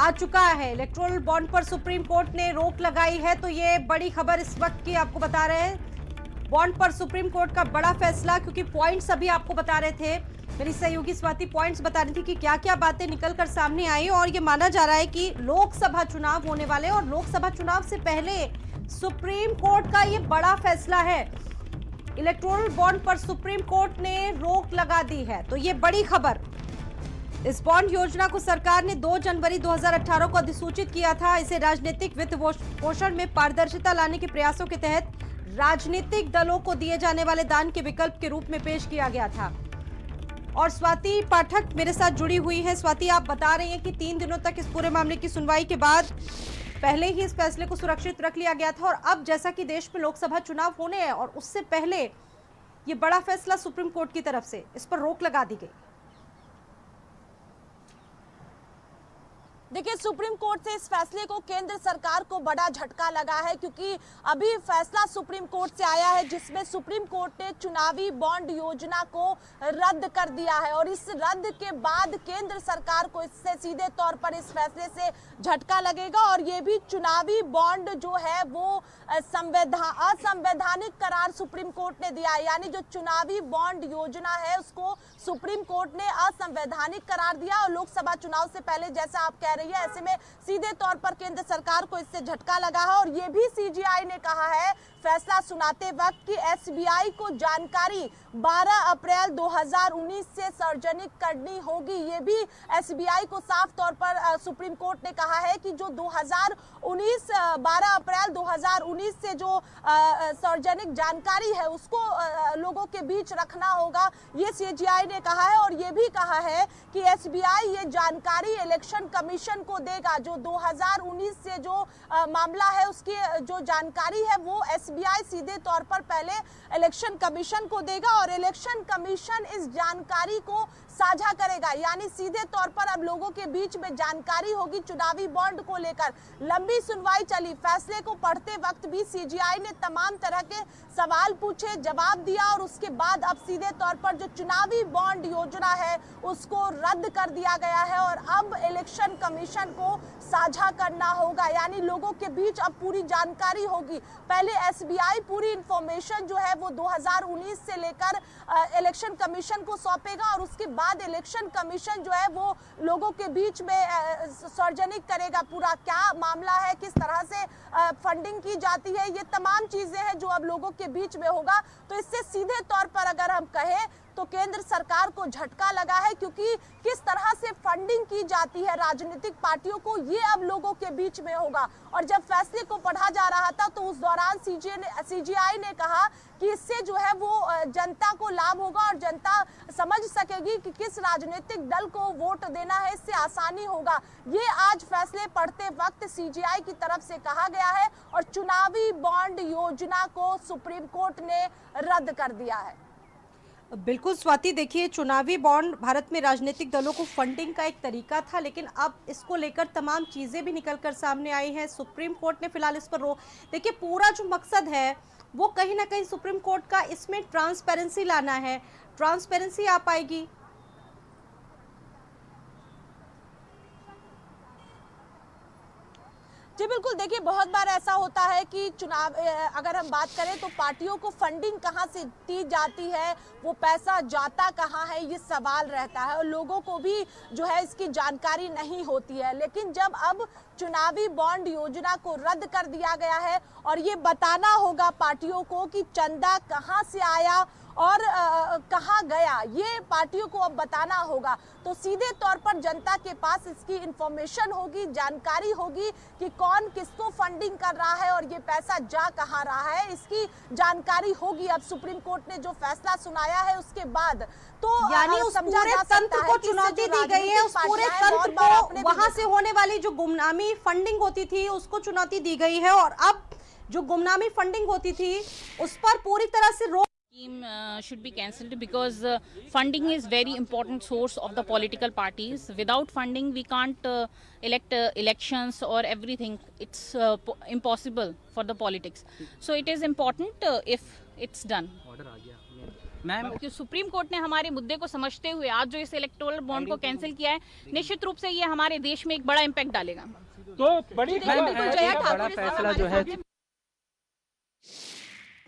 आ चुका है। Electoral bond पर सुप्रीम कोर्ट ने रोक लगाई है, तो ये बड़ी खबर इस वक्त की आपको बता रहे हैं। बॉन्ड पर सुप्रीम कोर्ट का बड़ा फैसला, क्योंकि पॉइंट्स अभी आपको बता रहे थे, मेरी सहयोगी स्वाति पॉइंट्स बता रही थी कि क्या क्या बातें निकलकर सामने आई। और ये माना जा रहा है कि लोकसभा चुनाव होने वाले और लोकसभा चुनाव से पहले सुप्रीम कोर्ट का ये बड़ा फैसला है। इलेक्टोरल बॉन्ड पर सुप्रीम कोर्ट ने रोक लगा दी है, तो ये बड़ी खबर। इस बॉन्ड योजना को सरकार ने 2 जनवरी 2018 को अधिसूचित किया था। इसे राजनीतिक वित्त पोषण में पारदर्शिता लाने के प्रयासों के तहत राजनीतिक दलों को दिए जाने वाले दान के विकल्प के रूप में पेश किया गया था। और स्वाति पाठक मेरे साथ जुड़ी हुई है। स्वाति, आप बता रही हैं कि 3 दिनों तक इस पूरे मामले की सुनवाई के बाद पहले ही इस फैसले को सुरक्षित रख लिया गया था, और अब जैसा कि देश में लोकसभा चुनाव होने हैं और उससे पहले ये बड़ा फैसला सुप्रीम कोर्ट की तरफ से, इस पर रोक लगा दी गई। देखिए, सुप्रीम कोर्ट से इस फैसले को केंद्र सरकार को बड़ा झटका लगा है, क्योंकि अभी फैसला सुप्रीम कोर्ट से आया है जिसमें सुप्रीम कोर्ट ने चुनावी बॉन्ड योजना को रद्द कर दिया है। और इस रद्द के बाद केंद्र सरकार को इससे सीधे तौर पर इस फैसले से झटका लगेगा। और ये भी चुनावी बॉन्ड जो है वो असंवैधानिक करार सुप्रीम कोर्ट ने दिया है। यानी जो चुनावी बॉन्ड योजना है उसको सुप्रीम कोर्ट ने असंवैधानिक करार दिया। और लोकसभा चुनाव से पहले, जैसा आप कह रही है, ऐसे में सीधे तौर पर केंद्र सरकार को इससे झटका लगा है। और ये भी सीजीआई ने कहा है फैसला सुनाते वक्त कि एसबीआई को जानकारी 12 अप्रैल 2019 से सार्वजनिक करनी होगी। ये भी एसबीआई को साफ तौर पर सुप्रीम कोर्ट ने कहा है कि जो 12 अप्रैल 2019 से जो सार्वजनिक जानकारी है उसको लोगों के बीच रखना होगा, ये सीजीआई ने कहा है। और ये भी कहा है कि एसबीआई ये जानकारी इलेक्शन कमीशन को देगा। जो 2019 से जो मामला है उसकी जो जानकारी है वो एसबीआई सीधे तौर पर पहले इलेक्शन कमीशन को देगा, और इलेक्शन कमीशन इस जानकारी को साझा करेगा। यानी सीधे तौर पर अब लोगों के बीच में जानकारी होगी चुनावी बॉन्ड को लेकर। लंबी सुनवाई चली। फैसले को पढ़ते वक्त भी सीजीआई ने तमाम तरह के सवाल पूछे, जवाब दिया, और उसके बाद अब सीधे तौर पर जो चुनावी बॉन्ड योजना है उसको रद्द कर दिया गया है। और अब इलेक्शन कमीशन को साझा करना होगा, यानी लोगों के बीच अब पूरी जानकारी होगी। पहले एसबीआई पूरी इंफॉर्मेशन जो है वो 2019 से लेकर इलेक्शन कमीशन को सौंपेगा, और उसके बाद इलेक्शन कमीशन जो है वो लोगों के बीच में सार्वजनिक करेगा पूरा क्या मामला है, किस तरह से फंडिंग की जाती है, ये तमाम चीजें हैं जो अब लोगों के बीच में होगा। तो इससे सीधे तौर पर अगर हम कहें तो केंद्र सरकार को झटका लगा है, क्योंकि किस तरह से फंडिंग की जाती है राजनीतिक पार्टियों को, ये अब लोगों के बीच में होगा। और जब फैसले को पढ़ा जा रहा था तो उस दौरान सीजीआई ने कहा कि इससे जो है वो जनता को लाभ होगा और जनता समझ सकेगी कि किस राजनीतिक दल को वोट देना है, इससे आसानी होगा। ये आज फैसले पढ़ते वक्त सीजीआई की तरफ से कहा गया है, और चुनावी बॉन्ड योजना को सुप्रीम कोर्ट ने रद्द कर दिया है। बिल्कुल स्वाति, देखिए, चुनावी बॉन्ड भारत में राजनीतिक दलों को फंडिंग का एक तरीका था, लेकिन अब इसको लेकर तमाम चीजें भी निकलकर सामने आई हैं। सुप्रीम कोर्ट ने फिलहाल इस पर रोक, देखिए, पूरा जो मकसद है वो कहीं ना कहीं सुप्रीम कोर्ट का इसमें ट्रांसपेरेंसी लाना है। ट्रांसपेरेंसी आ पाएगी? जी बिल्कुल, देखिए, बहुत बार ऐसा होता है कि चुनाव अगर हम बात करें तो पार्टियों को फंडिंग कहाँ से दी जाती है, वो पैसा जाता कहाँ है, ये सवाल रहता है, और लोगों को भी जो है इसकी जानकारी नहीं होती है। लेकिन जब अब चुनावी बॉन्ड योजना को रद्द कर दिया गया है और ये बताना होगा पार्टियों को कि चंदा कहाँ से आया और कहाँ गया, ये पार्टियों को अब बताना होगा, तो सीधे तौर पर जनता के पास इसकी इंफॉर्मेशन होगी, जानकारी होगी कि कौन किसको फंडिंग कर रहा है और ये पैसा जा कहाँ रहा है, इसकी जानकारी होगी। अब सुप्रीम कोर्ट ने जो फैसला सुनाया है उसके बाद, तो यानी उस पूरे तंत्र को चुनौती दी गई है, उस पूरे तंत्र को, वहां से होने वाली जो गुमनामी फंडिंग होती थी उसको चुनौती दी गई है, और अब जो गुमनामी फंडिंग होती थी उस पर पूरी तरह से रोक scheme should be cancelled because funding is very important source of the political parties. Without funding we can't elect elections or everything. It's impossible for the politics. So it is important if it's done. Order आ गया. Ma'am क्योंकि supreme court ने हमारे मुद्दे को समझते हुए आज जो इस इलेक्टोरल बॉन्ड को कैंसिल किया है, निश्चित रूप से ये हमारे देश में एक बड़ा इम्पैक्ट डालेगा। तो बड़ी बड़ा फैसला जो है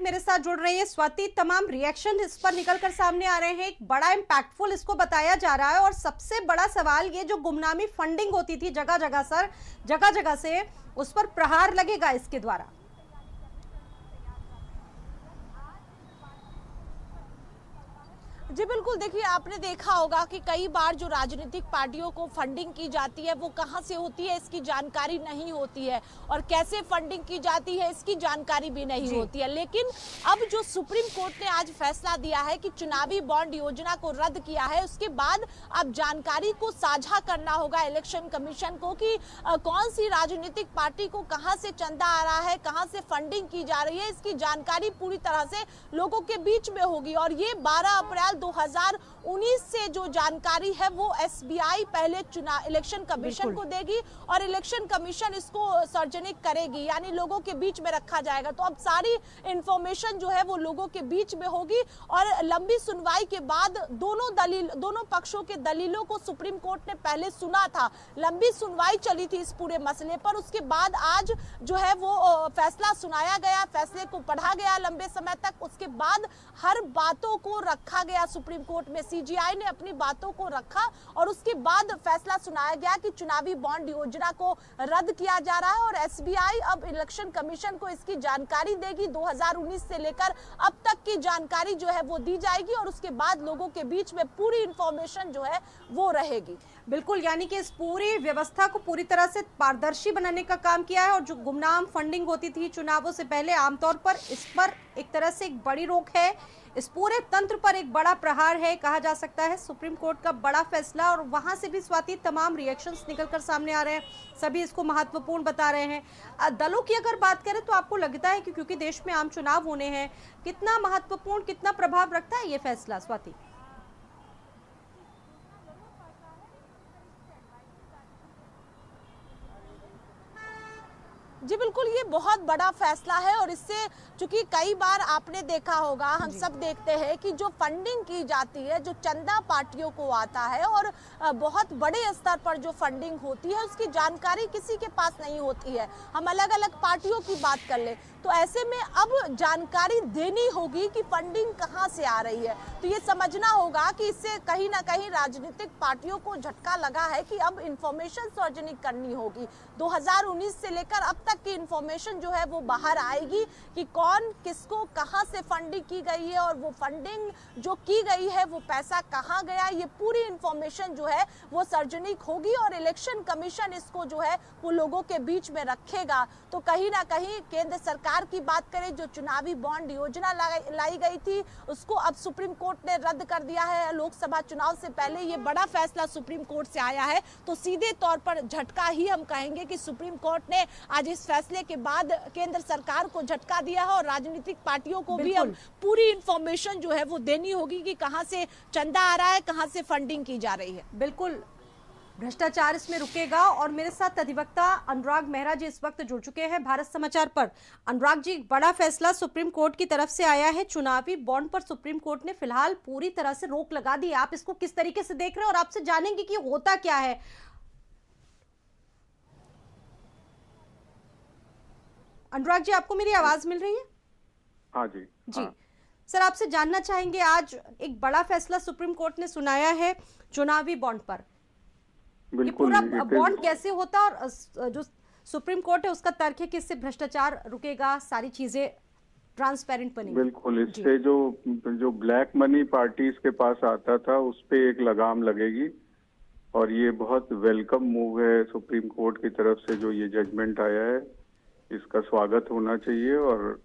मेरे साथ जुड़ रही है स्वाति। तमाम रिएक्शन इस पर निकलकर सामने आ रहे हैं, एक बड़ा इम्पैक्टफुल इसको बताया जा रहा है। और सबसे बड़ा सवाल ये जो गुमनामी फंडिंग होती थी जगह जगह से, उस पर प्रहार लगेगा इसके द्वारा। जी बिल्कुल, देखिए आपने देखा होगा कि कई बार जो राजनीतिक पार्टियों को फंडिंग की जाती है वो कहां से होती है इसकी जानकारी नहीं होती है, और कैसे फंडिंग की जाती है इसकी जानकारी भी नहीं होती है। लेकिन अब जो सुप्रीम कोर्ट ने आज फैसला दिया है कि चुनावी बॉन्ड योजना को रद्द किया है, उसके बाद अब जानकारी को साझा करना होगा इलेक्शन कमीशन को कि कौन सी राजनीतिक पार्टी को कहां से चंदा आ रहा है, कहां से फंडिंग की जा रही है, इसकी जानकारी पूरी तरह से लोगों के बीच में होगी। और ये 12 अप्रैल 2019 से जो जानकारी है वो एसबीआई पहले इलेक्शन कमीशन को देगी और इलेक्शन कमीशन इसको सार्वजनिक करेगी, यानी लोगों के बीच में रखा जाएगा। तो अब सारी इंफॉर्मेशन जो है वो लोगों के बीच में होगी। और लंबी सुनवाई के बाद दोनों पक्षों के दलीलों को सुप्रीम कोर्ट ने पहले सुना था। लंबी सुनवाई चली थी इस पूरे मसले पर, उसके बाद आज जो है वो फैसला सुनाया गया, फैसले को पढ़ा गया लंबे समय तक। उसके बाद हर बातों को रखा गया सुप्रीम कोर्ट में, सीजीआई ने अपनी बातों को रखा और उसके बाद फैसला सुनाया गया कि चुनावी बॉन्ड योजना को रद्द किया जा रहा है और एसबीआई अब इलेक्शन कमीशन को इसकी जानकारी देगी। 2019 से लेकर अब तक की जानकारी जो है वो दी जाएगी और उसके बाद लोगों के बीच में पूरी इंफॉर्मेशन जो है वो रहेगी। बिल्कुल, यानी कि इस पूरी व्यवस्था को पूरी तरह से पारदर्शी बनाने का काम किया है। और जो गुमनाम फंडिंग होती थी चुनावों से पहले, आमतौर पर इस पर एक तरह से एक बड़ी रोक है, इस पूरे तंत्र पर एक बड़ा प्रहार है कहा जा सकता है। सुप्रीम कोर्ट का बड़ा फैसला, और वहां से भी स्वाति तमाम रिएक्शंस निकलकर सामने आ रहे हैं, सभी इसको महत्वपूर्ण बता रहे हैं। दलों की अगर बात करें तो आपको लगता है कि क्योंकि देश में आम चुनाव होने हैं, कितना महत्वपूर्ण, कितना प्रभाव रखता है ये फैसला स्वाति? जी बिल्कुल, ये बहुत बड़ा फैसला है और इससे चूंकि कई बार आपने देखा होगा, हम सब देखते हैं कि जो फंडिंग की जाती है, जो चंदा पार्टियों को आता है और बहुत बड़े स्तर पर जो फंडिंग होती है उसकी जानकारी किसी के पास नहीं होती है। हम अलग अलग पार्टियों की बात कर ले तो ऐसे में अब जानकारी देनी होगी कि फंडिंग कहां से आ रही है। तो ये समझना होगा कि इससे कहीं ना कहीं राजनीतिक पार्टियों को झटका लगा है कि अब इंफॉर्मेशन सार्वजनिक करनी होगी। 2019 से लेकर अब तक की इंफॉर्मेशन जो है वो बाहर आएगी कि कौन किसको कहां से फंडिंग की गई है और वो फंडिंग जो की गई है वो पैसा कहां गया, ये पूरी इंफॉर्मेशन जो है वो सार्वजनिक होगी और इलेक्शन कमीशन इसको जो है वो लोगों के बीच में रखेगा। तो कहीं ना कहीं केंद्र सरकार की बात करें, जो चुनावी बॉन्ड योजना लाई गई थी उसको अब सुप्रीम कोर्ट ने रद्द कर दिया है। लोकसभा चुनाव से पहले ये बड़ा फैसला सुप्रीम कोर्ट से आया है, तो सीधे तौर पर झटका ही हम कहेंगे कि सुप्रीम कोर्ट ने आज इस फैसले के बाद केंद्र सरकार को झटका दिया है और राजनीतिक पार्टियों को भी अब पूरी इंफॉर्मेशन जो है वो देनी होगी कि कहां से चंदा आ रहा है, कहां से फंडिंग की जा रही है। बिल्कुल, भ्रष्टाचार इसमें रुकेगा। और मेरे साथ अधिवक्ता अनुराग मेहरा जी इस वक्त जुड़ चुके हैं भारत समाचार पर। अनुराग जी, बड़ा फैसला सुप्रीम कोर्ट की तरफ से आया है, चुनावी बॉन्ड पर सुप्रीम कोर्ट ने फिलहाल पूरी तरह से रोक लगा दी। आप इसको किस तरीके से देख रहे हैं और आपसे जानेंगे कि होता क्या है। अनुराग जी, आपको मेरी आवाज मिल रही है? हाँ जी। जी हाँ। सर, आपसे जानना चाहेंगे, आज एक बड़ा फैसला सुप्रीम कोर्ट ने सुनाया है चुनावी बॉन्ड पर। ये पूरा बॉन्ड कैसे होता और जो सुप्रीम कोर्ट है उसका तर्क है कि इससे भ्रष्टाचार रुकेगा, सारी चीजें ट्रांसपेरेंट बनेंगी। बिल्कुल, इससे जो ब्लैक मनी पार्टीज के पास आता था उस पे एक लगाम लगेगी और ये बहुत वेलकम मूव है सुप्रीम कोर्ट की तरफ से। जो ये जजमेंट आया है इसका स्वागत होना चाहिए और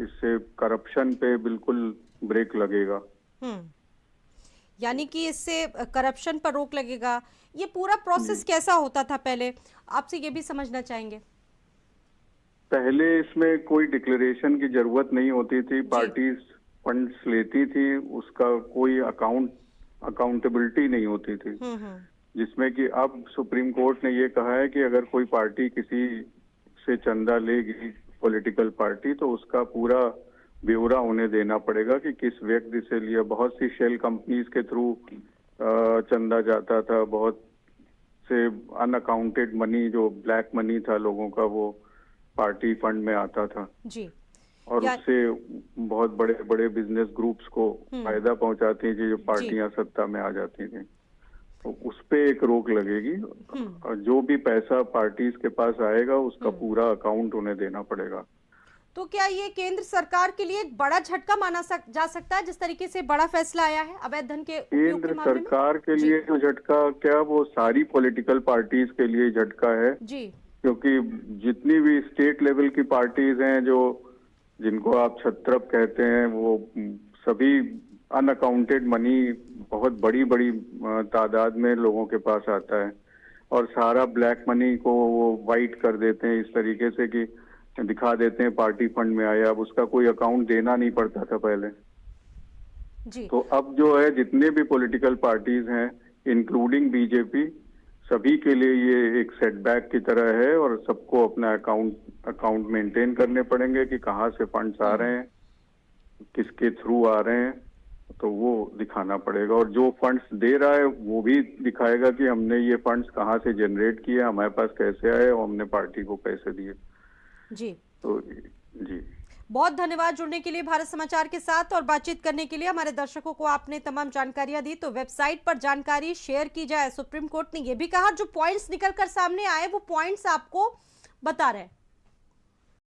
इससे करप्शन पे बिल्कुल ब्रेक लगेगा। यानी कि इससे करप्शन पर रोक लगेगा। ये पूरा प्रोसेस कैसा होता था पहले, आपसे ये भी समझना चाहेंगे। पहले इसमें कोई डिक्लेरेशन की जरूरत नहीं होती थी, पार्टीज फंड्स लेती थी, उसका कोई अकाउंटेबिलिटी नहीं होती थी। जिसमें कि अब सुप्रीम कोर्ट ने ये कहा है कि अगर कोई पार्टी किसी से चंदा लेगी, पॉलिटिकल पार्टी, तो उसका पूरा ब्यौरा उन्हें देना पड़ेगा कि किस व्यक्ति से लिया। बहुत सी शेल कंपनीज के थ्रू चंदा जाता था, बहुत से अनअकाउंटेड मनी जो ब्लैक मनी था लोगों का वो पार्टी फंड में आता था जी। और उससे बहुत बड़े बड़े बिजनेस ग्रुप्स को फायदा पहुंचाती थी जो पार्टियां सत्ता में आ जाती थी। तो उस पे एक रोक लगेगी और जो भी पैसा पार्टीज के पास आएगा उसका पूरा अकाउंट उन्हें देना पड़ेगा। तो क्या ये केंद्र सरकार के लिए एक बड़ा झटका माना जा सकता है, जिस तरीके से बड़ा फैसला आया है अवैध धन के उपयोग के केंद्र मामले में? सरकार के लिए जो झटका क्या वो सारी पॉलिटिकल पार्टीज के लिए झटका है जी। क्योंकि जितनी भी स्टेट लेवल की पार्टीज हैं जो जिनको आप छत्रप कहते हैं वो सभी अनअकाउंटेड मनी बहुत बड़ी बड़ी तादाद में लोगों के पास आता है और सारा ब्लैक मनी को वो वाइट कर देते हैं इस तरीके से कि दिखा देते हैं पार्टी फंड में आया। अब उसका कोई अकाउंट देना नहीं पड़ता था पहले जी। तो अब जो है जितने भी पॉलिटिकल पार्टीज हैं इंक्लूडिंग बीजेपी सभी के लिए ये एक सेटबैक की तरह है और सबको अपना अकाउंट मेंटेन करने पड़ेंगे कि कहाँ से फंड्स आ रहे हैं, किसके थ्रू आ रहे हैं, तो वो दिखाना पड़ेगा। और जो फंड्स दे रहा है वो भी दिखाएगा कि हमने ये फंड्स कहाँ से जनरेट किए, हमारे पास कैसे आए और हमने पार्टी को पैसे दिए। जी तो जी बहुत धन्यवाद जुड़ने के लिए भारत समाचार के साथ और बातचीत करने के लिए। हमारे दर्शकों को आपने तमाम जानकारियां दी, तो वेबसाइट पर जानकारी शेयर की जाए। सुप्रीम कोर्ट ने यह भी कहा जो पॉइंट्स निकल कर सामने आए वो पॉइंट्स आपको बता रहे हैं।